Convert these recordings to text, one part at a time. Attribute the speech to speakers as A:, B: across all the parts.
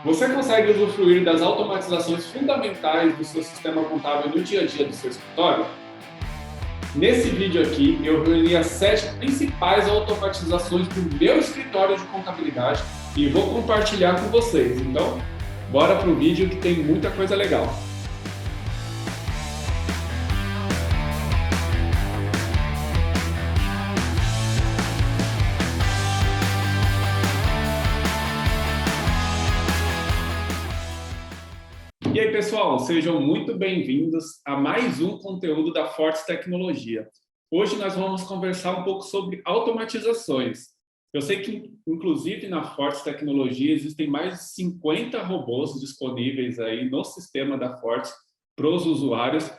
A: Você consegue usufruir das automatizações fundamentais do seu sistema contábil no dia a dia do seu escritório? Nesse vídeo aqui, eu reuni as 7 principais automatizações do meu escritório de contabilidade e vou compartilhar com vocês. Então, bora para o vídeo que tem muita coisa legal. E aí, pessoal, sejam muito bem-vindos a mais um conteúdo da Fortes Tecnologia. Hoje nós vamos conversar um pouco sobre automatizações. Eu sei que, inclusive, na Fortes Tecnologia existem mais de 50 robôs disponíveis aí no sistema da Fortes para os usuários,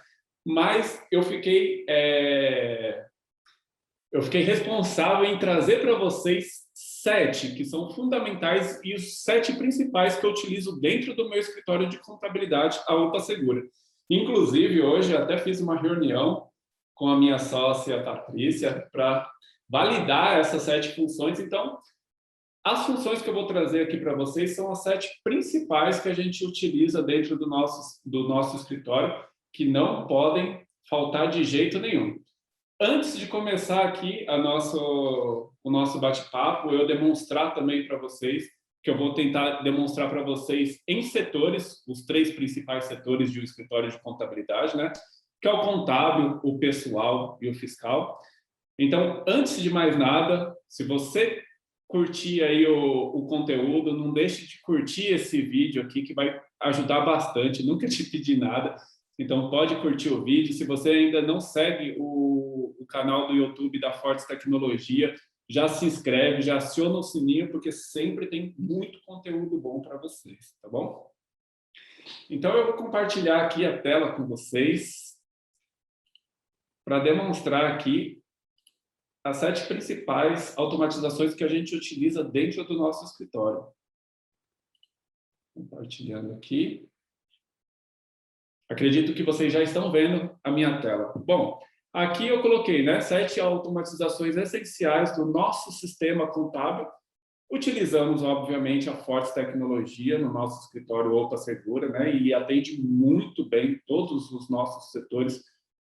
A: mas eu fiquei responsável em trazer para vocês 7 que são fundamentais e os 7 principais que eu utilizo dentro do meu escritório de contabilidade, a Opa Segura. Inclusive, hoje eu até fiz uma reunião com a minha sócia Patrícia para validar essas 7 funções. Então, as funções que eu vou trazer aqui para vocês são as 7 principais que a gente utiliza dentro do nosso escritório, que não podem faltar de jeito nenhum. Antes de começar aqui o nosso bate-papo, eu demonstrar também para vocês, que eu vou tentar demonstrar para vocês em setores, os 3 principais setores de um escritório de contabilidade, né? Que é o contábil, o pessoal e o fiscal. Então, antes de mais nada, se você curtir aí o conteúdo, não deixe de curtir esse vídeo aqui, que vai ajudar bastante. Nunca te pedi nada. Então, pode curtir o vídeo. Se você ainda não segue o canal do YouTube da Fortes Tecnologia, já se inscreve, já aciona o sininho, porque sempre tem muito conteúdo bom para vocês, tá bom? Então, eu vou compartilhar aqui a tela com vocês para demonstrar aqui as 7 principais automatizações que a gente utiliza dentro do nosso escritório. Compartilhando aqui. Acredito que vocês já estão vendo a minha tela. Bom, aqui eu coloquei, né, 7 automatizações essenciais do nosso sistema contábil. Utilizamos, obviamente, a Fortes Tecnologia no nosso escritório Opa Segura, né, e atende muito bem todos os nossos setores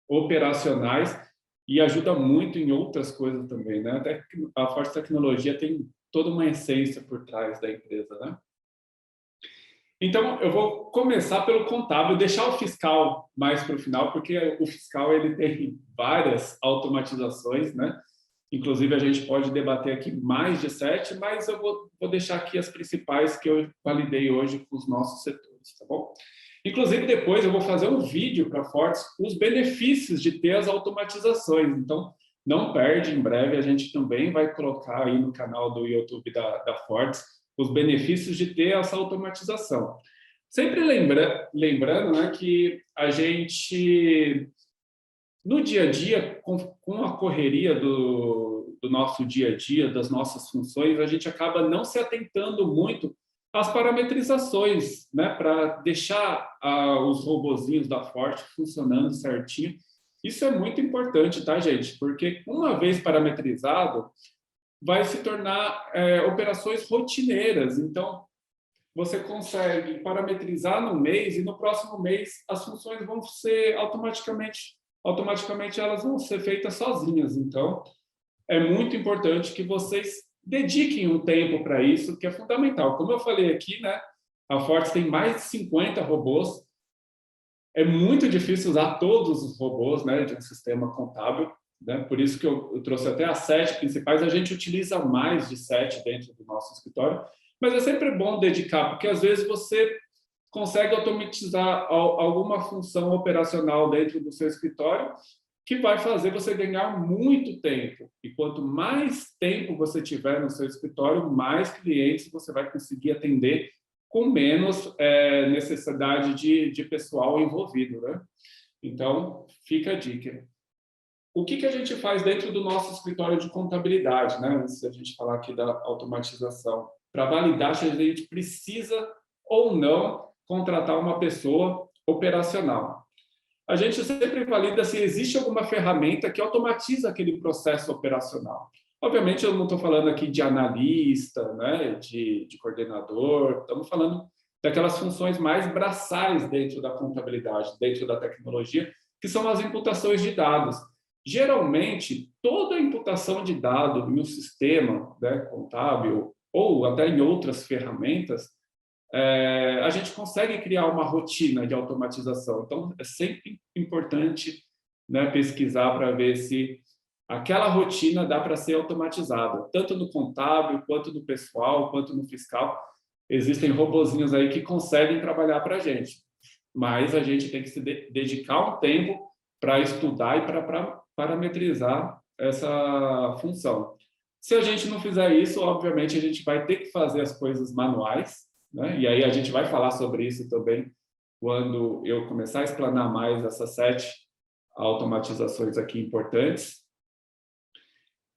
A: operacionais e ajuda muito em outras coisas também, né? Até que a Fortes Tecnologia tem toda uma essência por trás da empresa, né? Então, eu vou começar pelo contábil, deixar o fiscal mais para o final, porque o fiscal ele tem várias automatizações, né? Inclusive, a gente pode debater aqui mais de 7, mas eu vou deixar aqui as principais que eu validei hoje com os nossos setores, tá bom? Inclusive, depois eu vou fazer um vídeo para a Fortes, os benefícios de ter as automatizações. Então, não perde, em breve a gente também vai colocar aí no canal do YouTube da Fortes os benefícios de ter essa automatização. Sempre lembrando, né, que a gente, no dia a dia, com a correria do nosso dia a dia, das nossas funções, a gente acaba não se atentando muito às parametrizações, né, para deixar os robozinhos da Forte funcionando certinho. Isso é muito importante, tá, gente? Porque uma vez parametrizado, vai se tornar operações rotineiras. Então, você consegue parametrizar no mês e no próximo mês as funções vão ser automaticamente elas vão ser feitas sozinhas. Então, é muito importante que vocês dediquem um tempo para isso, que é fundamental. Como eu falei aqui, né, a Fortes tem mais de 50 robôs. É muito difícil usar todos os robôs, né, de um sistema contábil, né? Por isso que eu trouxe até as 7 principais. A gente utiliza mais de 7 dentro do nosso escritório, mas é sempre bom dedicar, porque às vezes você consegue automatizar alguma função operacional dentro do seu escritório que vai fazer você ganhar muito tempo. E quanto mais tempo você tiver no seu escritório, mais clientes você vai conseguir atender com menos necessidade de pessoal envolvido, né? Então, fica a dica. O que a gente faz dentro do nosso escritório de contabilidade, né? Antes da gente falar aqui da automatização, para validar se a gente precisa ou não contratar uma pessoa operacional. A gente sempre valida se existe alguma ferramenta que automatiza aquele processo operacional. Obviamente, eu não estou falando aqui de analista, né, de coordenador, estamos falando daquelas funções mais braçais dentro da contabilidade, dentro da tecnologia, que são as imputações de dados. Geralmente, toda imputação de dado em um sistema, né, contábil ou até em outras ferramentas, a gente consegue criar uma rotina de automatização. Então, é sempre importante, né, pesquisar para ver se aquela rotina dá para ser automatizada, tanto no contábil, quanto no pessoal, quanto no fiscal. Existem robozinhos aí que conseguem trabalhar para a gente, mas a gente tem que se dedicar um tempo para estudar e para parametrizar essa função. Se a gente não fizer isso, obviamente, a gente vai ter que fazer as coisas manuais, né? E aí a gente vai falar sobre isso também quando eu começar a explanar mais essas 7 automatizações aqui importantes.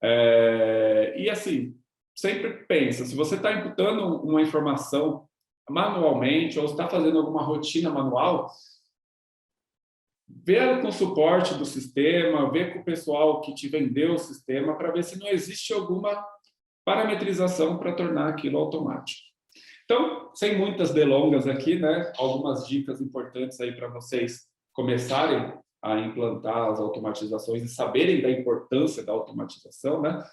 A: E assim, sempre pensa, se você está imputando uma informação manualmente ou está fazendo alguma rotina manual, vê com o suporte do sistema, vê com o pessoal que te vendeu o sistema para ver se não existe alguma parametrização para tornar aquilo automático. Então, sem muitas delongas aqui, né, algumas dicas importantes aí para vocês começarem a implantar as automatizações e saberem da importância da automatização, né,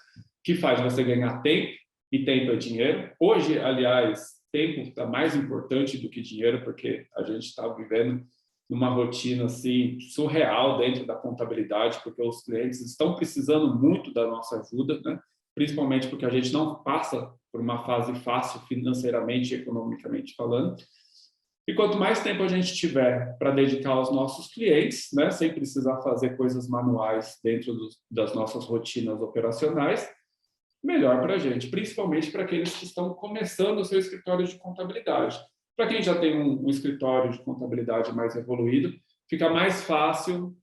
A: que faz você ganhar tempo, e tempo é dinheiro. Hoje, aliás, tempo está mais importante do que dinheiro, porque a gente está vivendo numa rotina assim surreal dentro da contabilidade, porque os clientes estão precisando muito da nossa ajuda, né? Principalmente porque a gente não passa por uma fase fácil financeiramente e economicamente falando. E quanto mais tempo a gente tiver para dedicar aos nossos clientes, né, sem precisar fazer coisas manuais dentro das nossas rotinas operacionais, melhor para a gente, principalmente para aqueles que estão começando o seu escritório de contabilidade. Para quem já tem um escritório de contabilidade mais evoluído, fica mais fácil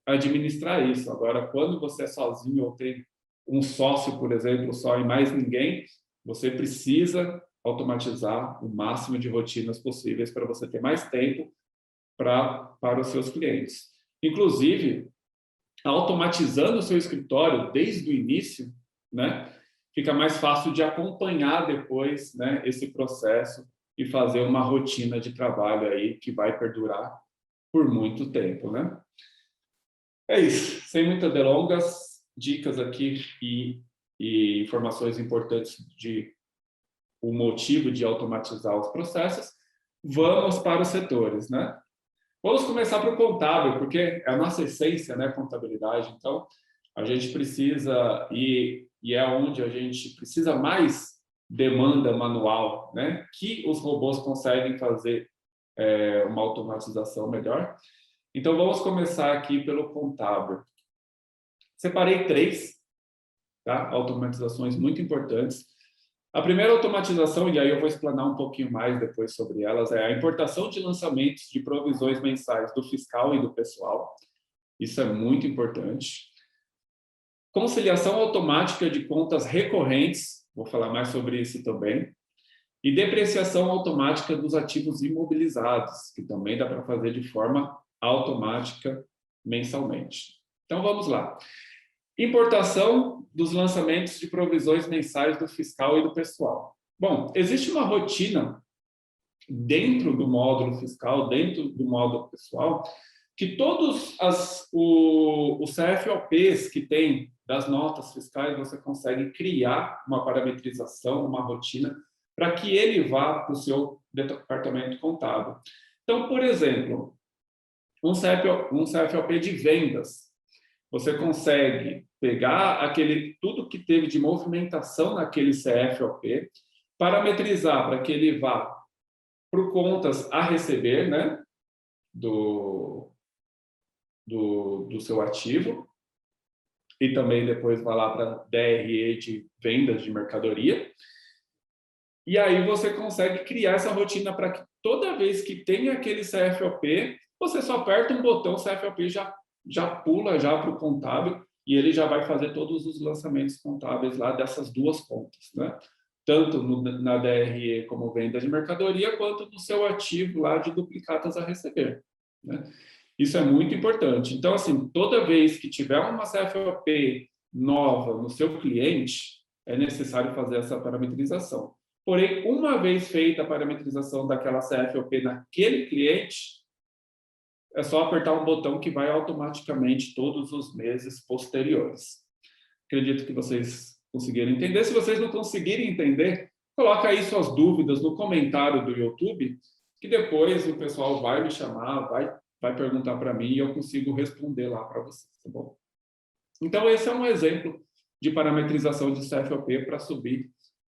A: administrar isso. Agora, quando você é sozinho ou tem um sócio, por exemplo, só e mais ninguém, você precisa automatizar o máximo de rotinas possíveis para você ter mais tempo para os seus clientes. Inclusive, automatizando o seu escritório desde o início, né, fica mais fácil de acompanhar depois, né, esse processo e fazer uma rotina de trabalho aí que vai perdurar por muito tempo, né? É isso. Sem muitas delongas, dicas aqui e informações importantes de o motivo de automatizar os processos. Vamos para os setores, né? Vamos começar para o contábil, porque é a nossa essência, né, contabilidade. Então, a gente precisa, e é onde a gente precisa mais demanda manual, né, que os robôs conseguem fazer uma automatização melhor. Então, vamos começar aqui pelo contábil. Separei 3, tá, automatizações muito importantes. A primeira automatização, e aí eu vou explanar um pouquinho mais depois sobre elas, é a importação de lançamentos de provisões mensais do fiscal e do pessoal. Isso é muito importante. Conciliação automática de contas recorrentes, vou falar mais sobre isso também. E depreciação automática dos ativos imobilizados, que também dá para fazer de forma automática mensalmente. Então, vamos lá. Importação dos lançamentos de provisões mensais do fiscal e do pessoal. Bom, existe uma rotina dentro do módulo fiscal, dentro do módulo pessoal, que todos os CFOPs que tem das notas fiscais, você consegue criar uma parametrização, uma rotina, para que ele vá para o seu departamento contábil. Então, por exemplo, um CFOP de vendas, você consegue pegar tudo que teve de movimentação naquele CFOP, parametrizar para que ele vá para o contas a receber, né, do seu ativo, e também depois vai lá para DRE de vendas de mercadoria. E aí você consegue criar essa rotina para que toda vez que tem aquele CFOP, você só aperta um botão, o CFOP já pula já para o contábil e ele já vai fazer todos os lançamentos contábeis lá dessas duas contas, né? Tanto na DRE como venda de mercadoria, quanto no seu ativo lá de duplicatas a receber, né? Isso é muito importante. Então, assim, toda vez que tiver uma CFOP nova no seu cliente, é necessário fazer essa parametrização. Porém, uma vez feita a parametrização daquela CFOP naquele cliente, é só apertar um botão que vai automaticamente todos os meses posteriores. Acredito que vocês conseguiram entender. Se vocês não conseguirem entender, coloca aí suas dúvidas no comentário do YouTube, que depois o pessoal vai me chamar, vai perguntar para mim e eu consigo responder lá para vocês, tá bom? Então, esse é um exemplo de parametrização de CFOP para subir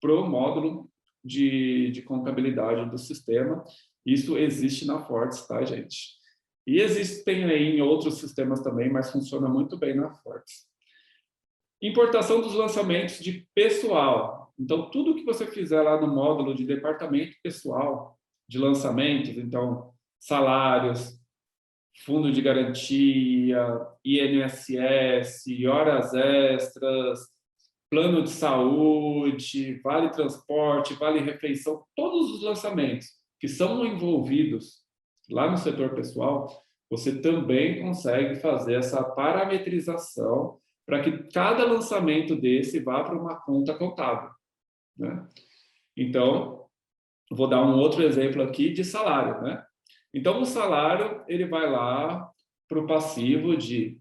A: para o módulo de contabilidade do sistema. Isso existe na Fortes, tá, gente? E existem aí em outros sistemas também, mas funciona muito bem na Fortes. Importação dos lançamentos de pessoal. Então, tudo que você fizer lá no módulo de departamento pessoal de lançamentos, então, salários, fundo de garantia, INSS, horas extras, plano de saúde, vale transporte, vale refeição, todos os lançamentos que são envolvidos lá no setor pessoal, você também consegue fazer essa parametrização para que cada lançamento desse vá para uma conta contábil, né? Então, vou dar um outro exemplo aqui de salário, né? Então, o salário, ele vai lá para o passivo de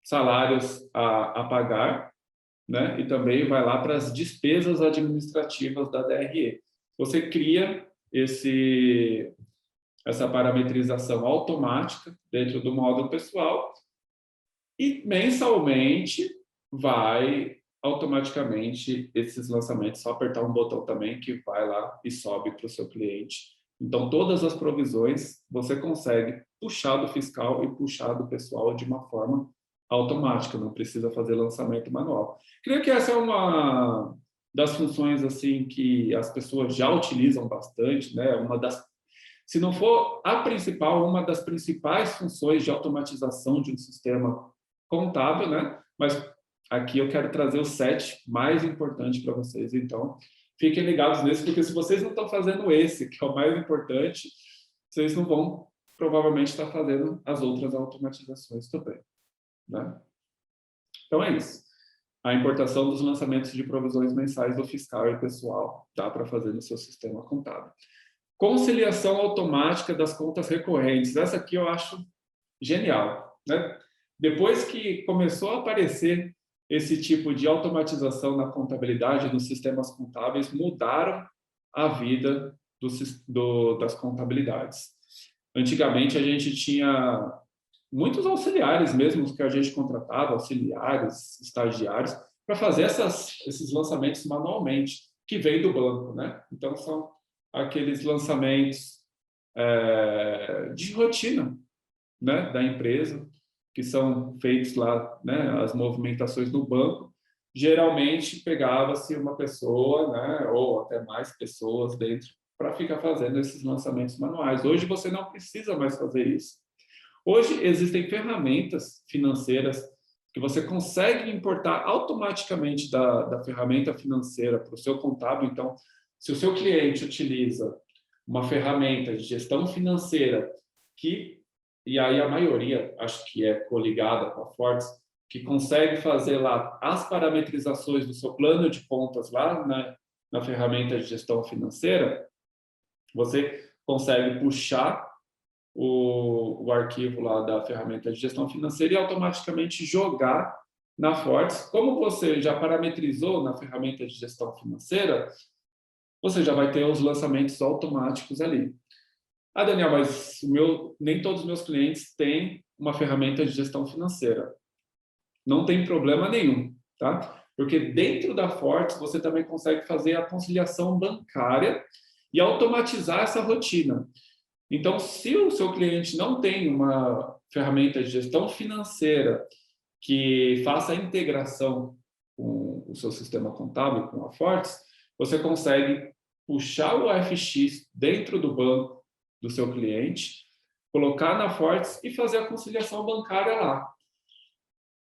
A: salários a pagar, né? E também vai lá para as despesas administrativas da DRE. Você cria essa parametrização automática dentro do módulo pessoal e mensalmente vai automaticamente esses lançamentos, só apertar um botão também que vai lá e sobe para o seu cliente. Então, todas as provisões você consegue puxar do fiscal e puxar do pessoal de uma forma automática, não precisa fazer lançamento manual. Creio que essa é uma das funções assim que as pessoas já utilizam bastante, né? Se não for a principal, uma das principais funções de automatização de um sistema contábil, né? Mas aqui eu quero trazer o 7 mais importante para vocês. Então, fiquem ligados nesse, porque se vocês não estão fazendo esse, que é o mais importante, vocês não vão provavelmente estar fazendo as outras automatizações também, né? Então, é isso. A importação dos lançamentos de provisões mensais do fiscal e pessoal dá para fazer no seu sistema contábil. Conciliação automática das contas recorrentes. Essa aqui eu acho genial, né? Depois que começou a aparecer esse tipo de automatização na contabilidade, nos sistemas contábeis, mudaram a vida das contabilidades. Antigamente, a gente tinha muitos auxiliares mesmo que a gente contratava, auxiliares, estagiários, para fazer esses lançamentos manualmente, que vem do banco, né? Então, são aqueles lançamentos de rotina, né, da empresa, que são feitos lá, né, as movimentações no banco. Geralmente, pegava-se uma pessoa, né, ou até mais pessoas dentro, para ficar fazendo esses lançamentos manuais. Hoje, você não precisa mais fazer isso. Hoje, existem ferramentas financeiras que você consegue importar automaticamente da ferramenta financeira para o seu contábil. Então, se o seu cliente utiliza uma ferramenta de gestão financeira e aí a maioria, acho que é coligada com a Fortes, que consegue fazer lá as parametrizações do seu plano de contas lá na ferramenta de gestão financeira, você consegue puxar o arquivo lá da ferramenta de gestão financeira e automaticamente jogar na Fortes. Como você já parametrizou na ferramenta de gestão financeira, você já vai ter os lançamentos automáticos ali. Ah, Daniel, mas nem todos os meus clientes têm uma ferramenta de gestão financeira. Não tem problema nenhum, tá? Porque dentro da Fortes você também consegue fazer a conciliação bancária e automatizar essa rotina. Então, se o seu cliente não tem uma ferramenta de gestão financeira que faça a integração com o seu sistema contábil, com a Fortes, você consegue puxar o FX dentro do banco do seu cliente, colocar na Fortes e fazer a conciliação bancária lá.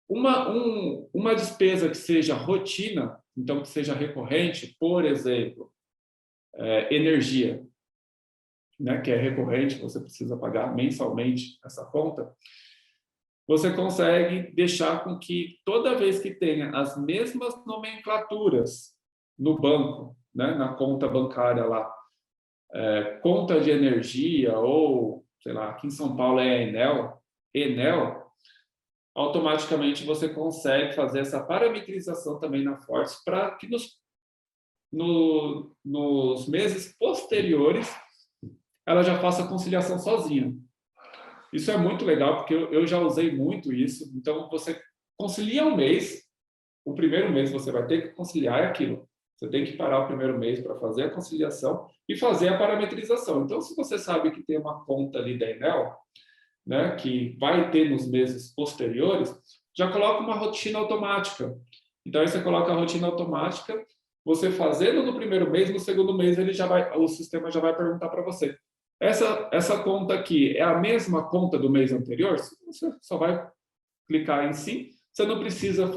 A: Uma despesa que seja rotina, então que seja recorrente, por exemplo, energia, né, que é recorrente, você precisa pagar mensalmente essa conta, você consegue deixar com que toda vez que tenha as mesmas nomenclaturas no banco, né, na conta bancária lá, conta de energia ou, sei lá, aqui em São Paulo é Enel, automaticamente você consegue fazer essa parametrização também na Fortes para que nos meses posteriores ela já faça a conciliação sozinha. Isso é muito legal, porque eu já usei muito isso. Então, você concilia um mês, o primeiro mês você vai ter que conciliar aquilo. Você tem que parar o primeiro mês para fazer a conciliação e fazer a parametrização. Então, se você sabe que tem uma conta ali da Enel, né, que vai ter nos meses posteriores, já coloca uma rotina automática. Então, aí você coloca a rotina automática, você fazendo no primeiro mês, no segundo mês o sistema já vai perguntar para você: essa conta aqui é a mesma conta do mês anterior? Você só vai clicar em sim. Você não precisa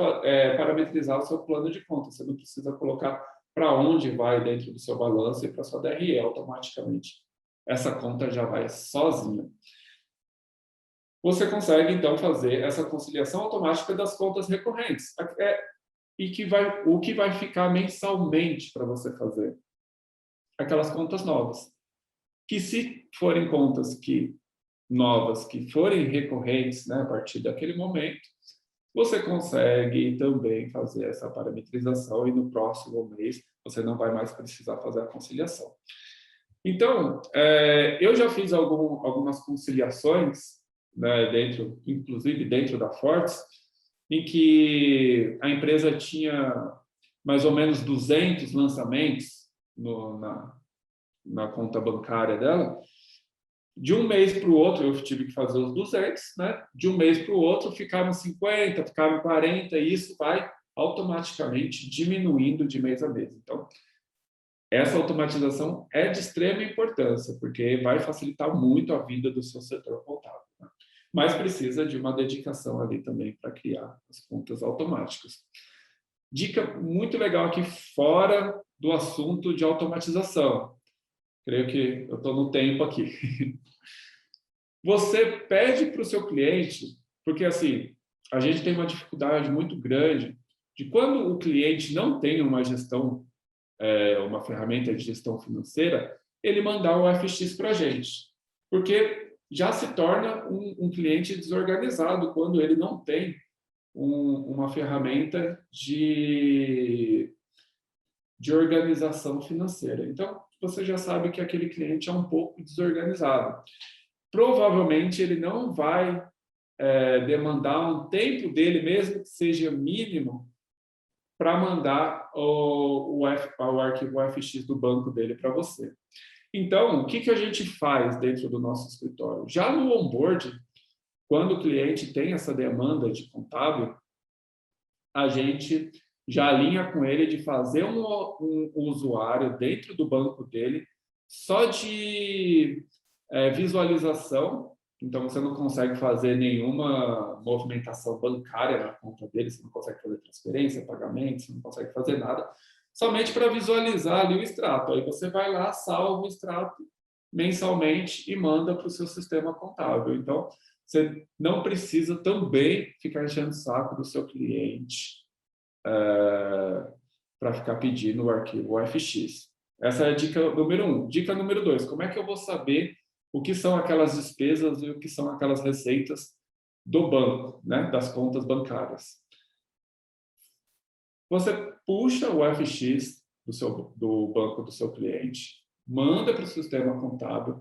A: parametrizar o seu plano de conta, você não precisa colocar para onde vai dentro do seu balanço e para sua DRE automaticamente. Essa conta já vai sozinha. Você consegue, então, fazer essa conciliação automática das contas recorrentes. O que vai ficar mensalmente para você fazer? Aquelas contas novas. Que se forem contas novas, que forem recorrentes, né, a partir daquele momento, você consegue também fazer essa parametrização e no próximo mês você não vai mais precisar fazer a conciliação. Então, eu já fiz algumas conciliações, né, inclusive dentro da Fortes, em que a empresa tinha mais ou menos 200 lançamentos na conta bancária dela. De um mês para o outro, eu tive que fazer os 200, né? De um mês para o outro, ficaram 50, ficaram 40, e isso vai automaticamente diminuindo de mês a mês. Então, essa automatização é de extrema importância, porque vai facilitar muito a vida do seu setor contábil, né? Mas precisa de uma dedicação ali também para criar as contas automáticas. Dica muito legal aqui fora do assunto de automatização. Creio que eu estou no tempo aqui. Você pede para o seu cliente, porque assim, a gente tem uma dificuldade muito grande de quando o cliente não tem uma gestão, uma ferramenta de gestão financeira, ele mandar o FX para a gente. Porque já se torna um cliente desorganizado quando ele não tem uma ferramenta de organização financeira. Então, você já sabe que aquele cliente é um pouco desorganizado. Provavelmente ele não vai demandar um tempo dele, mesmo que seja mínimo, para mandar o arquivo FX do banco dele para você. Então, o que a gente faz dentro do nosso escritório? Já no onboard, quando o cliente tem essa demanda de contábil, a gente já alinha com ele de fazer um usuário dentro do banco dele só de visualização. Então, você não consegue fazer nenhuma movimentação bancária na conta dele, você não consegue fazer transferência, pagamento, você não consegue fazer nada, somente para visualizar ali o extrato. Aí você vai lá, salva o extrato mensalmente e manda para o seu sistema contábil. Então, você não precisa também ficar enchendo o saco do seu cliente para ficar pedindo o arquivo FX. Essa é a dica número 1. Dica número 2, como é que eu vou saber o que são aquelas despesas e o que são aquelas receitas do banco, né, das contas bancárias? Você puxa o FX do banco do seu cliente, manda para o sistema contábil.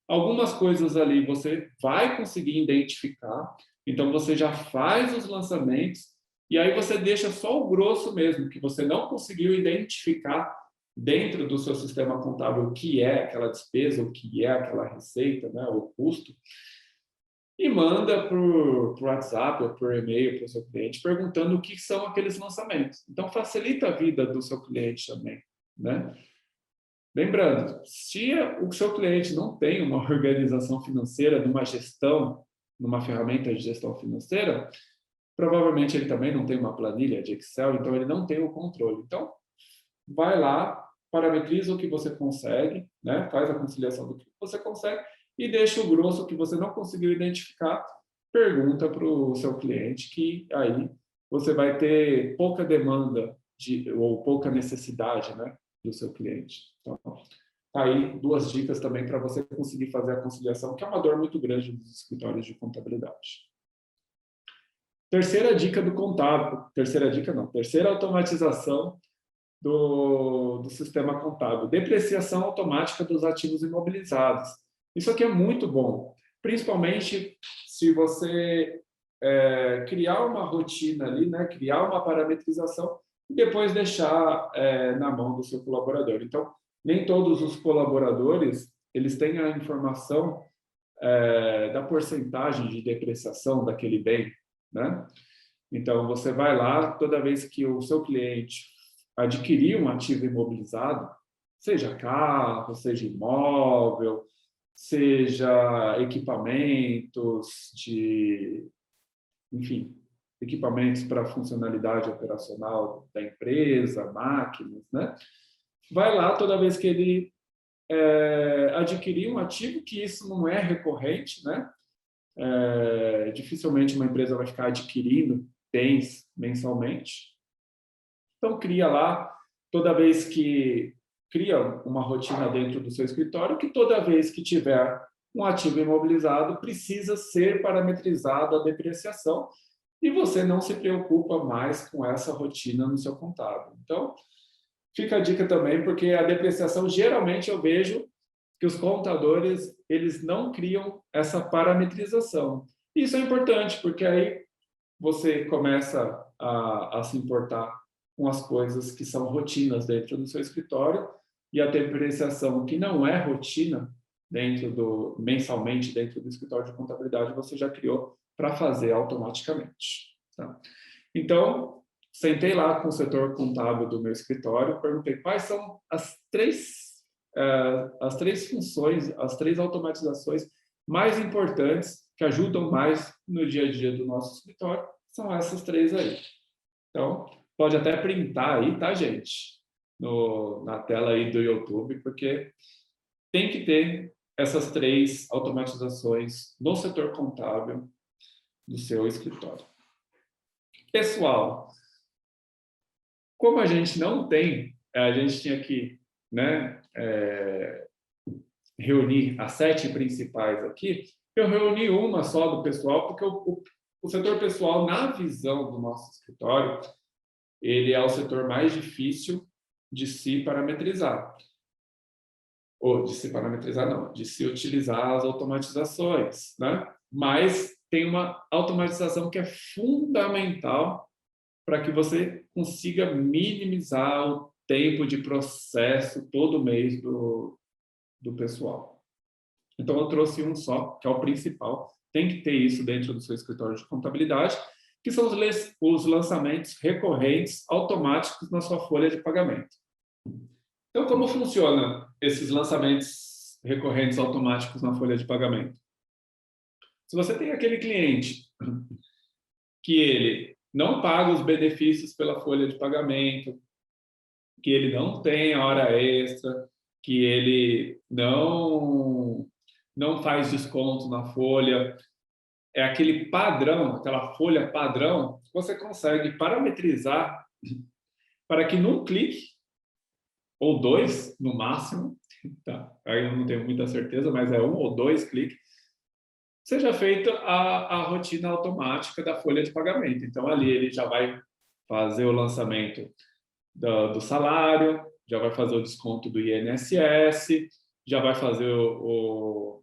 A: Algumas coisas ali você vai conseguir identificar, então você já faz os lançamentos e aí você deixa só o grosso mesmo, que você não conseguiu identificar dentro do seu sistema contábil o que é aquela despesa, o que é aquela receita, né, o custo, e manda por WhatsApp ou por e-mail para o seu cliente perguntando o que são aqueles lançamentos. Então, facilita a vida do seu cliente também, né? Lembrando, se o seu cliente não tem uma organização financeira, numa gestão, numa ferramenta de gestão financeira, provavelmente ele também não tem uma planilha de Excel, então ele não tem o controle. Então, vai lá, parametriza o que você consegue, né? Faz a conciliação do que você consegue e deixa o grosso que você não conseguiu identificar, pergunta para o seu cliente, que aí você vai ter pouca demanda ou pouca necessidade, né, do seu cliente. Então, tá aí 2 dicas também para você conseguir fazer a conciliação, que é uma dor muito grande dos escritórios de contabilidade. Terceira dica do contábil. Terceira automatização do sistema contábil. Depreciação automática dos ativos imobilizados. Isso aqui é muito bom, principalmente se você criar uma rotina ali, né? Criar uma parametrização e depois deixar na mão do seu colaborador. Então, nem todos os colaboradores eles têm a informação da porcentagem de depreciação daquele bem, né? Então, você vai lá, toda vez que o seu cliente adquirir um ativo imobilizado, seja carro, seja imóvel, seja equipamentos enfim, equipamentos para funcionalidade operacional da empresa, máquinas, né? Vai lá toda vez que ele adquirir um ativo, que isso não é recorrente, né? Dificilmente uma empresa vai ficar adquirindo bens mensalmente. Então, cria lá, toda vez que cria uma rotina dentro do seu escritório, que toda vez que tiver um ativo imobilizado, precisa ser parametrizado a depreciação e você não se preocupa mais com essa rotina no seu contábil. Então, fica a dica também, porque a depreciação, geralmente eu vejo que os contadores, eles não criam essa parametrização. Isso é importante, porque aí você começa a se importar com as coisas que são rotinas dentro do seu escritório e a depreciação que não é rotina mensalmente dentro do escritório de contabilidade você já criou para fazer automaticamente. Tá? Então, sentei lá com o setor contábil do meu escritório, perguntei quais são as três funções, as 3 automatizações mais importantes que ajudam mais no dia a dia do nosso escritório. São essas 3 aí. Então, pode até printar aí, tá, gente? Na tela aí do YouTube, porque tem que ter essas 3 automatizações no setor contábil do seu escritório. Pessoal, como a gente não tem, a gente tinha que, né, reunir as 7 principais aqui, eu reuni uma só do pessoal, porque o setor pessoal, na visão do nosso escritório, ele é o setor mais difícil de se parametrizar. Ou de se parametrizar, não, de se utilizar as automatizações, né? Mas tem uma automatização que é fundamental para que você consiga minimizar o tempo de processo todo mês do pessoal. Então, eu trouxe um só, que é o principal. Tem que ter isso dentro do seu escritório de contabilidade, que são os lançamentos recorrentes automáticos na sua folha de pagamento. Então, como funciona esses lançamentos recorrentes automáticos na folha de pagamento? Se você tem aquele cliente que ele não paga os benefícios pela folha de pagamento, que ele não tem a hora extra, que ele não faz desconto na folha, é aquele padrão, aquela folha padrão, você consegue parametrizar para que num clique, ou 2 no máximo, tá? Aí eu não tenho muita certeza, mas é 1 ou 2 cliques, seja feita a rotina automática da folha de pagamento. Então, ali ele já vai fazer o lançamento do salário, já vai fazer o desconto do INSS, já vai fazer o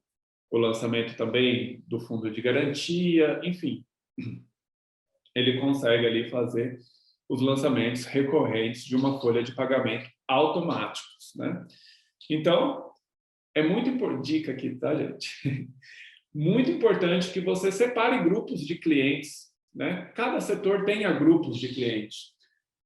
A: lançamento também do fundo de garantia, enfim. Ele consegue ali fazer os lançamentos recorrentes de uma folha de pagamento automáticos, né? Então, é muito importante, dica aqui, tá, gente? Muito importante que você separe grupos de clientes, né? Cada setor tenha grupos de clientes.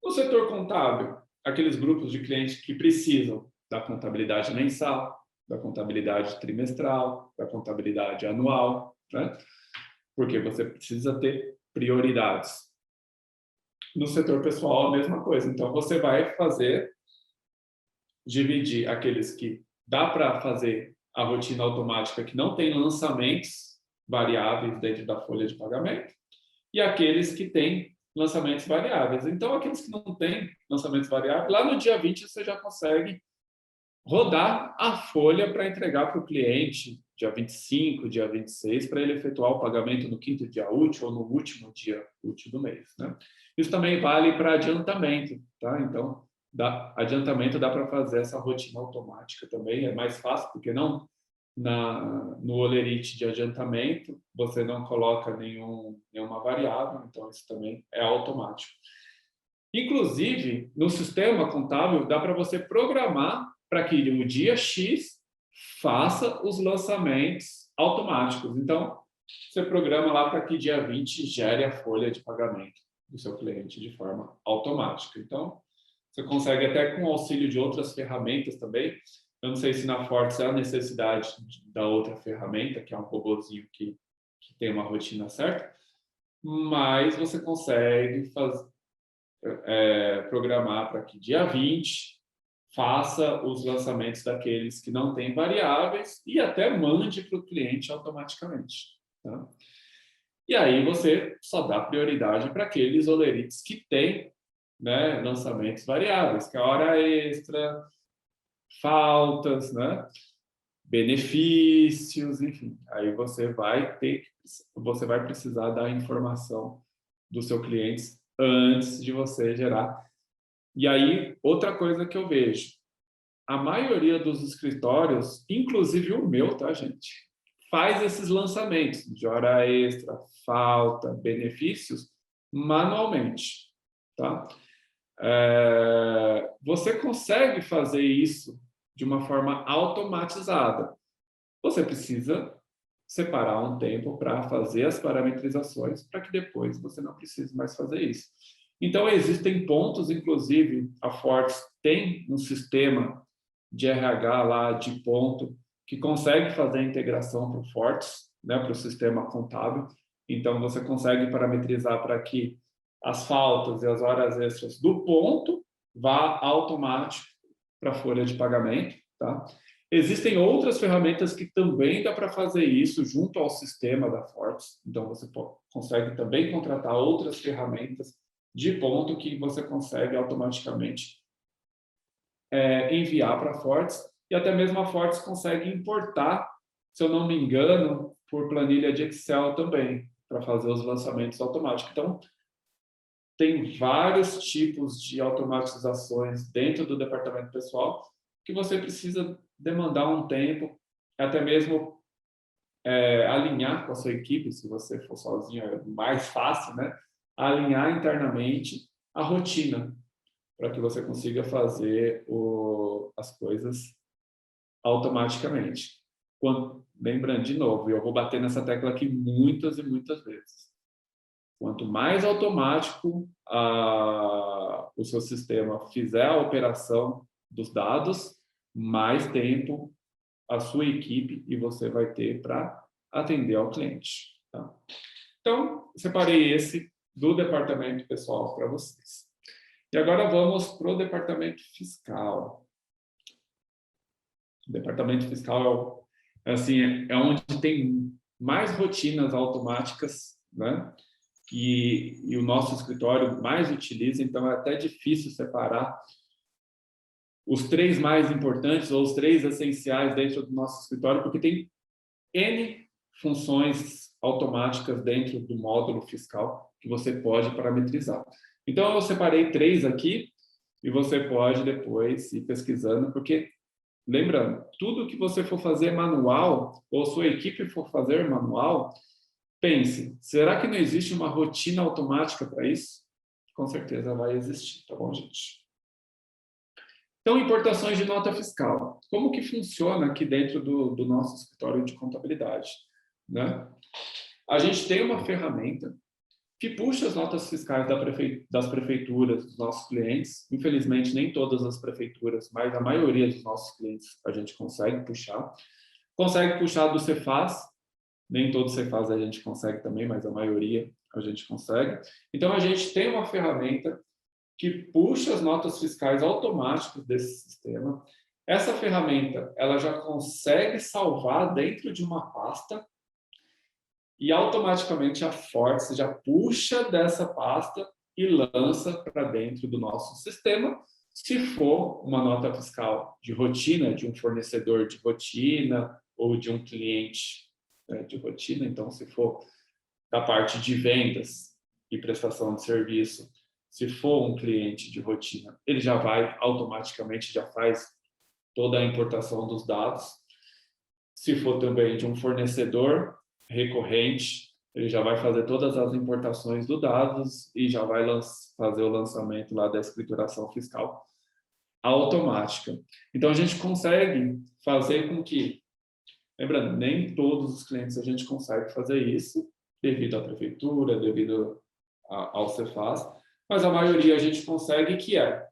A: No setor contábil, aqueles grupos de clientes que precisam da contabilidade mensal, da contabilidade trimestral, da contabilidade anual, né? Porque você precisa ter prioridades. No setor pessoal, a mesma coisa. Então, você vai dividir aqueles que dá para fazer a rotina automática, que não tem lançamentos variáveis dentro da folha de pagamento, e aqueles que têm lançamentos variáveis. Então, aqueles que não têm lançamentos variáveis, lá no dia 20 você já consegue rodar a folha para entregar para o cliente dia 25, dia 26, para ele efetuar o pagamento no quinto dia útil ou no último dia útil do mês, né? Isso também vale para adiantamento, tá? Então, adiantamento dá para fazer essa rotina automática também, é mais fácil, porque não no Olerite de adiantamento você não coloca nenhuma variável, então isso também é automático. Inclusive, no sistema contábil, dá para você programar para que no dia X faça os lançamentos automáticos. Então, você programa lá para que dia 20 gere a folha de pagamento do seu cliente de forma automática. Então, você consegue até com o auxílio de outras ferramentas também. Eu não sei se na Fortes há necessidade da outra ferramenta, que é um robozinho que tem uma rotina certa, mas você consegue programar para que dia 20 faça os lançamentos daqueles que não têm variáveis e até mande para o cliente automaticamente. Tá? E aí você só dá prioridade para aqueles olerites que têm, né, lançamentos variáveis, que é hora extra, faltas, né, benefícios, enfim. Aí você vai precisar da informação do seu cliente antes de você gerar. E aí, outra coisa que eu vejo, a maioria dos escritórios, inclusive o meu, tá, gente, faz esses lançamentos de hora extra, falta, benefícios, manualmente, tá? Você consegue fazer isso de uma forma automatizada. Você precisa separar um tempo para fazer as parametrizações para que depois você não precise mais fazer isso. Então, existem pontos, inclusive, a Fortes tem um sistema de RH lá de ponto que consegue fazer a integração para o Fortes, né, para o sistema contábil. Então, você consegue parametrizar para que as faltas e as horas extras do ponto vá automático para a folha de pagamento, tá? Existem outras ferramentas que também dá para fazer isso junto ao sistema da Fortes. Então, você consegue também contratar outras ferramentas de ponto que você consegue automaticamente enviar para a Fortes. E até mesmo a Fortes consegue importar, se eu não me engano, por planilha de Excel também, para fazer os lançamentos automáticos. Então, tem vários tipos de automatizações dentro do departamento pessoal que você precisa demandar um tempo, até mesmo alinhar com a sua equipe, se você for sozinho é mais fácil, né? Alinhar internamente a rotina, para que você consiga fazer as coisas automaticamente. Lembrando de novo, eu vou bater nessa tecla aqui muitas e muitas vezes. Quanto mais automático o seu sistema fizer a operação dos dados, mais tempo a sua equipe e você vai ter para atender ao cliente. Tá? Então, separei esse do departamento pessoal para vocês. E agora vamos para o departamento fiscal. O departamento fiscal é onde tem mais rotinas automáticas, né? E o nosso escritório mais utiliza, então é até difícil separar os 3 mais importantes ou os 3 essenciais dentro do nosso escritório, porque tem N funções automáticas dentro do módulo fiscal que você pode parametrizar. Então, eu separei 3 aqui e você pode depois ir pesquisando, porque, lembrando, tudo que você for fazer manual, ou sua equipe for fazer manual, pense, será que não existe uma rotina automática para isso? Com certeza vai existir, tá bom, gente? Então, importações de nota fiscal. Como que funciona aqui dentro do nosso escritório de contabilidade, né? A gente tem uma ferramenta que puxa as notas fiscais das prefeituras dos nossos clientes. Infelizmente, nem todas as prefeituras, mas a maioria dos nossos clientes a gente consegue puxar. Consegue puxar do Cefaz, nem todo Cefaz a gente consegue também, mas a maioria a gente consegue. Então, a gente tem uma ferramenta que puxa as notas fiscais automáticas desse sistema. Essa ferramenta, ela já consegue salvar dentro de uma pasta e automaticamente a Fortes já puxa dessa pasta e lança para dentro do nosso sistema. Se for uma nota fiscal de rotina, de um fornecedor de rotina ou de um cliente, né, de rotina, então, se for da parte de vendas e prestação de serviço, se for um cliente de rotina, ele já vai automaticamente, já faz toda a importação dos dados. Se for também de um fornecedor recorrente, ele já vai fazer todas as importações dos dados e já vai fazer o lançamento lá da escrituração fiscal automática. Então, a gente consegue fazer com que, lembrando, nem todos os clientes a gente consegue fazer isso, devido à prefeitura, devido ao Cefaz, mas a maioria a gente consegue, que é,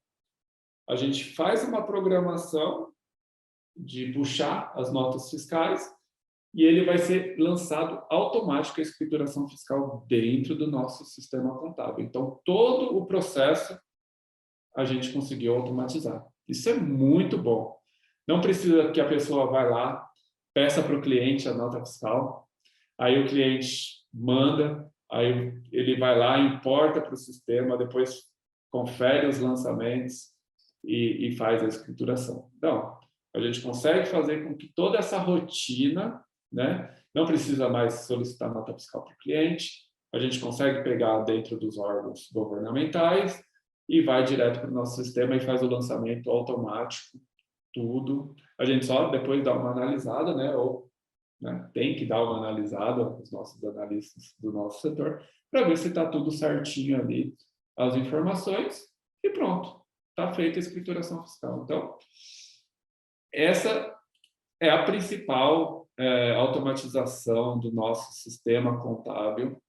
A: a gente faz uma programação de puxar as notas fiscais e ele vai ser lançado automático a escrituração fiscal dentro do nosso sistema contábil. Então, todo o processo a gente conseguiu automatizar. Isso é muito bom. Não precisa que a pessoa vá lá, peça para o cliente a nota fiscal, aí o cliente manda, aí ele vai lá, importa para o sistema, depois confere os lançamentos e faz a escrituração. Então, a gente consegue fazer com que toda essa rotina, né, não precisa mais solicitar nota fiscal para o cliente, a gente consegue pegar dentro dos órgãos governamentais e vai direto para o nosso sistema e faz o lançamento automático, tudo. A gente só depois dá uma analisada, né, ou tem que dar uma analisada, os nossos analistas do nosso setor, para ver se está tudo certinho ali, as informações, e pronto, está feita a escrituração fiscal. Então, essa é a principal automatização do nosso sistema contábil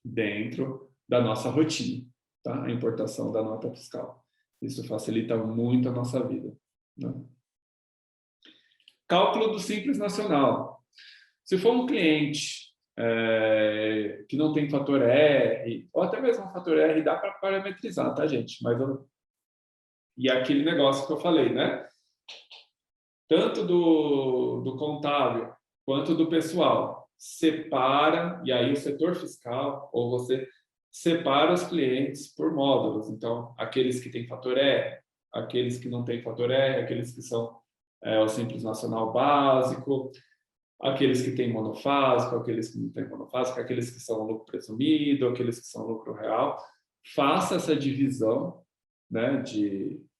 A: dentro da nossa rotina, tá? A importação da nota fiscal. Isso facilita muito a nossa vida, né? Cálculo do Simples Nacional. Se for um cliente que não tem fator R, ou até mesmo fator R, dá para parametrizar, tá, gente? E é aquele negócio que eu falei, né? Tanto do contábil quanto do pessoal, separa, e aí o setor fiscal, ou você separa os clientes por módulos. Então, aqueles que têm fator R, aqueles que não têm fator R, aqueles que são o Simples Nacional básico, aqueles que têm monofásico, aqueles que não têm monofásico, aqueles que são lucro presumido, aqueles que são lucro real. Faça essa divisão, né,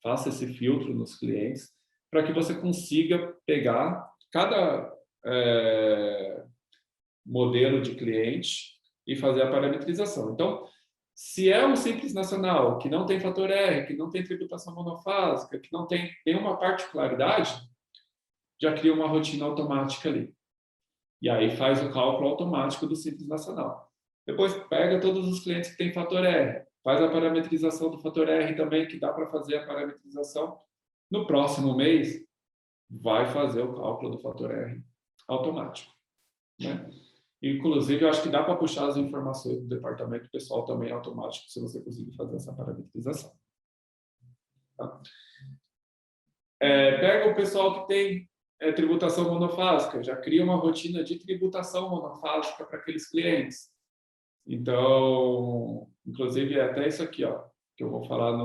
A: faça esse filtro nos clientes, para que você consiga pegar cada modelo de cliente e fazer a parametrização. Então, se é um Simples Nacional, que não tem fator R, que não tem tributação monofásica, que não tem nenhuma particularidade, já cria uma rotina automática ali. E aí faz o cálculo automático do Simples Nacional. Depois pega todos os clientes que têm fator R, faz a parametrização do fator R também, que dá para fazer a parametrização. No próximo mês, vai fazer o cálculo do fator R automático, né? Inclusive, eu acho que dá para puxar as informações do departamento pessoal também automático, se você conseguir fazer essa parametrização. Tá? Pega o pessoal que tem tributação monofásica, já cria uma rotina de tributação monofásica para aqueles clientes. Então, inclusive, é até isso aqui, ó, que eu vou falar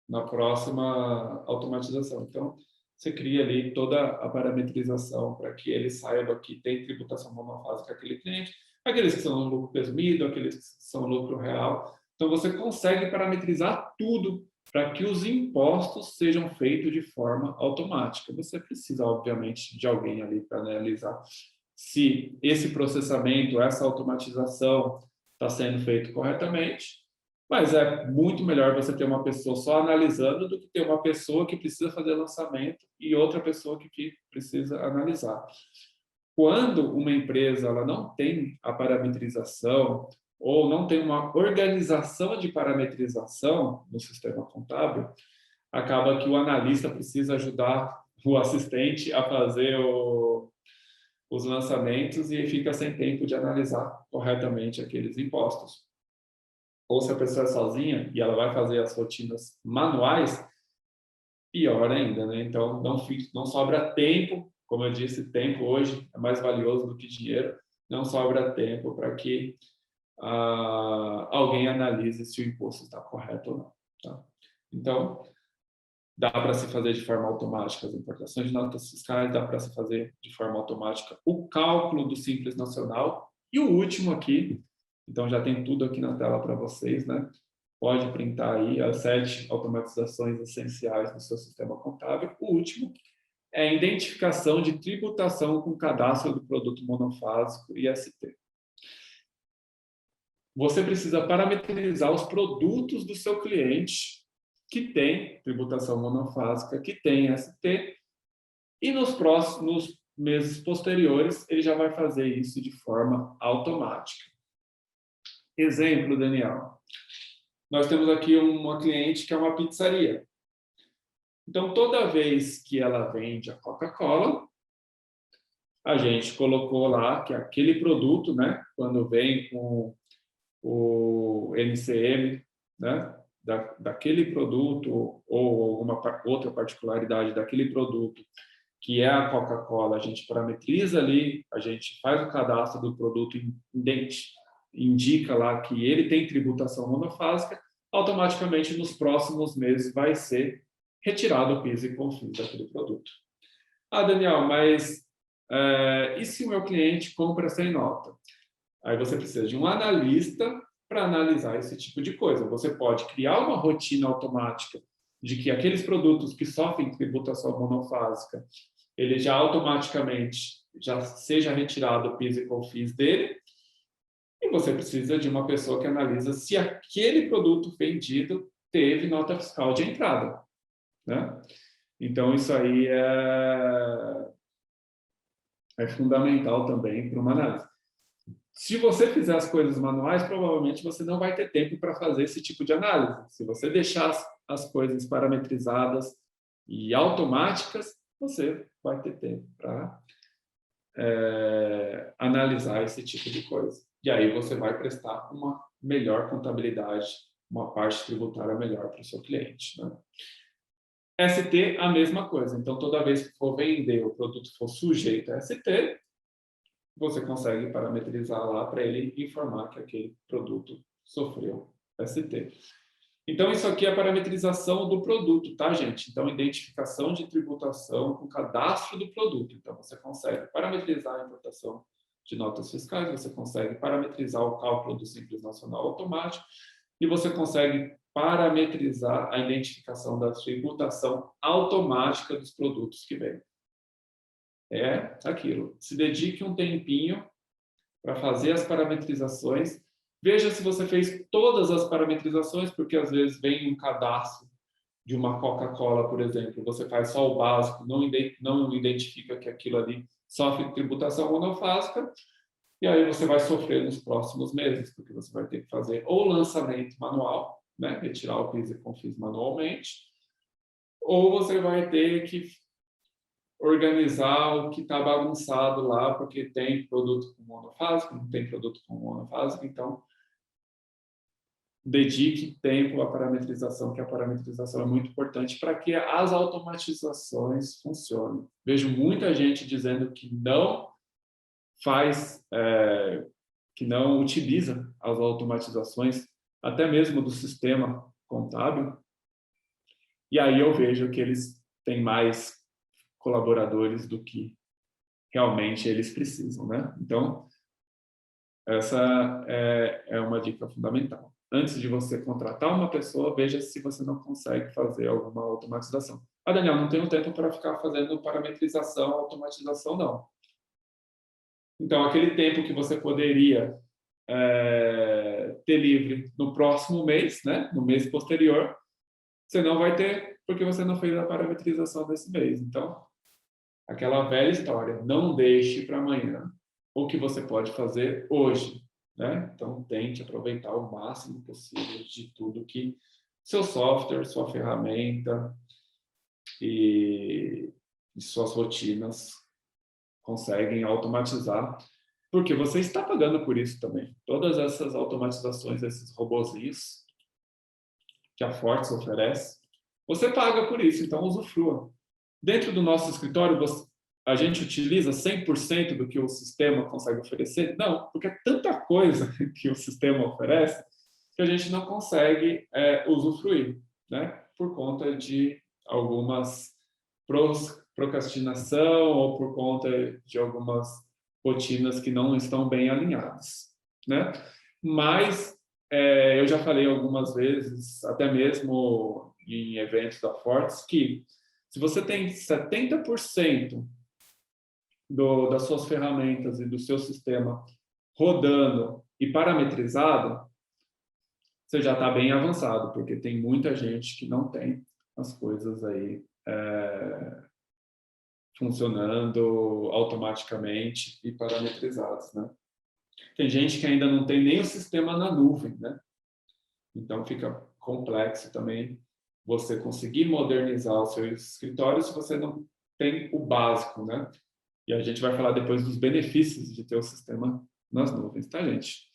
A: na próxima automatização. Então, você cria ali toda a parametrização para que ele saiba que tem tributação monofásica aquele cliente, aqueles que são lucro presumido, aqueles que são lucro real. Então, você consegue parametrizar tudo para que os impostos sejam feitos de forma automática. Você precisa, obviamente, de alguém ali para analisar se esse processamento, essa automatização está sendo feito corretamente, mas é muito melhor você ter uma pessoa só analisando do que ter uma pessoa que precisa fazer lançamento e outra pessoa que precisa analisar. Quando uma empresa ela não tem a parametrização ou não tem uma organização de parametrização no sistema contábil, acaba que o analista precisa ajudar o assistente a fazer os lançamentos e fica sem tempo de analisar corretamente aqueles impostos. Ou se a pessoa é sozinha e ela vai fazer as rotinas manuais, pior ainda, né? Então, não sobra tempo, como eu disse, tempo hoje é mais valioso do que dinheiro, não sobra tempo para que alguém analise se o imposto está correto ou não. Tá? Então, dá para se fazer de forma automática as importações de notas fiscais, dá para se fazer de forma automática o cálculo do Simples Nacional. E o último aqui, então já tem tudo aqui na tela para vocês, né? Pode printar aí as 7 automatizações essenciais do seu sistema contábil. O último é a identificação de tributação com cadastro do produto monofásico IST. Você precisa parametrizar os produtos do seu cliente que tem tributação monofásica, que tem ST, e nos meses posteriores ele já vai fazer isso de forma automática. Exemplo, Daniel. Nós temos aqui uma cliente que é uma pizzaria. Então, toda vez que ela vende a Coca-Cola, a gente colocou lá que aquele produto, né, quando vem com o NCM, né, daquele produto ou alguma outra particularidade daquele produto, que é a Coca-Cola, a gente parametriza ali, a gente faz o cadastro do produto, indica lá que ele tem tributação monofásica, automaticamente nos próximos meses vai ser retirado o PIS e COFINS daquele produto. Ah, Daniel, mas e se o meu cliente compra sem nota? Aí você precisa de um analista para analisar esse tipo de coisa. Você pode criar uma rotina automática de que aqueles produtos que sofrem tributação monofásica, ele já automaticamente já seja retirado o PIS e COFINS dele, e você precisa de uma pessoa que analisa se aquele produto vendido teve nota fiscal de entrada, né? Então, isso aí é fundamental também para uma análise. Se você fizer as coisas manuais, provavelmente você não vai ter tempo para fazer esse tipo de análise. Se você deixar as coisas parametrizadas e automáticas, você vai ter tempo para analisar esse tipo de coisa. E aí você vai prestar uma melhor contabilidade, uma parte tributária melhor para o seu cliente, né? ST, a mesma coisa. Então, toda vez que for vender, o produto for sujeito a ST, você consegue parametrizar lá para ele informar que aquele produto sofreu ST. Então, isso aqui é a parametrização do produto, tá, gente? Então, identificação de tributação com cadastro do produto. Então, você consegue parametrizar a importação de notas fiscais, você consegue parametrizar o cálculo do Simples Nacional automático e você consegue parametrizar a identificação da tributação automática dos produtos que vêm. É aquilo. Se dedique um tempinho para fazer as parametrizações. Veja se você fez todas as parametrizações, porque às vezes vem um cadastro de uma Coca-Cola, por exemplo, você faz só o básico, não identifica que aquilo ali sofre tributação monofásica, e aí você vai sofrer nos próximos meses, porque você vai ter que fazer ou lançamento manual, né, retirar o PIS e COFINS manualmente, ou você vai ter que organizar o que está bagunçado lá, porque tem produto com monofásico, não tem produto com monofásico, então dedique tempo à parametrização, que a parametrização é muito importante para que as automatizações funcionem. Vejo muita gente dizendo que não faz, que não utiliza as automatizações, até mesmo do sistema contábil, e aí eu vejo que eles têm mais colaboradores do que realmente eles precisam, né? Então, essa é uma dica fundamental. Antes de você contratar uma pessoa, veja se você não consegue fazer alguma automatização. Ah, Daniel, não tenho tempo para ficar fazendo parametrização, automatização, não. Então, aquele tempo que você poderia ter livre no próximo mês, né, no mês posterior, você não vai ter, porque você não fez a parametrização desse mês. Então, aquela velha história, não deixe para amanhã o que você pode fazer hoje, né? Então, tente aproveitar o máximo possível de tudo que seu software, sua ferramenta e suas rotinas conseguem automatizar, porque você está pagando por isso também. Todas essas automatizações, esses robozinhos que a Fortes oferece, você paga por isso, então usufrua. Dentro do nosso escritório, a gente utiliza 100% do que o sistema consegue oferecer? Não, porque é tanta coisa que o sistema oferece que a gente não consegue usufruir, né? Por conta de algumas procrastinação ou por conta de algumas rotinas que não estão bem alinhadas, né? Mas eu já falei algumas vezes, até mesmo em eventos da Fortes, que se você tem 70% das suas ferramentas e do seu sistema rodando e parametrizado, você já está bem avançado, porque tem muita gente que não tem as coisas aí funcionando automaticamente e parametrizadas, né? Tem gente que ainda não tem nem o sistema na nuvem, né? Então fica complexo também você conseguir modernizar o seu escritório se você não tem o básico, né? E a gente vai falar depois dos benefícios de ter o sistema nas nuvens, tá, gente?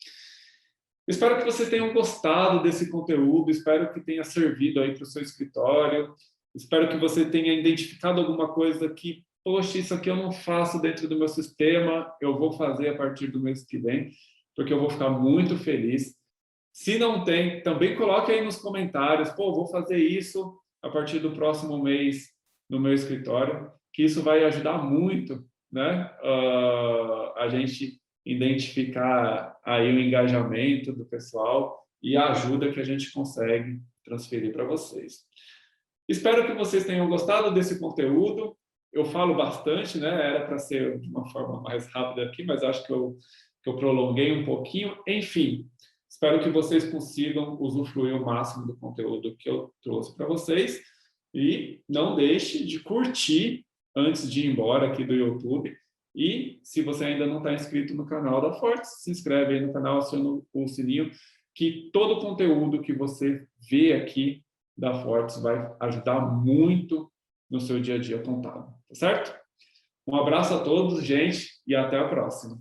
A: Espero que vocês tenham gostado desse conteúdo, espero que tenha servido aí para o seu escritório, espero que você tenha identificado alguma coisa que, poxa, isso aqui eu não faço dentro do meu sistema, eu vou fazer a partir do mês que vem, porque eu vou ficar muito feliz. Se não tem, também coloque aí nos comentários, pô, vou fazer isso a partir do próximo mês no meu escritório, que isso vai ajudar muito, né? A gente identificar aí o engajamento do pessoal e a ajuda que a gente consegue transferir para vocês. Espero que vocês tenham gostado desse conteúdo. Eu falo bastante, né? Era para ser de uma forma mais rápida aqui, mas acho que eu prolonguei um pouquinho. Enfim, espero que vocês consigam usufruir o máximo do conteúdo que eu trouxe para vocês. E não deixe de curtir antes de ir embora aqui do YouTube. E se você ainda não está inscrito no canal da Fortes, se inscreve aí no canal, aciona o sininho, que todo o conteúdo que você vê aqui da Fortes vai ajudar muito no seu dia a dia contábil, tá certo? Um abraço a todos, gente, e até a próxima.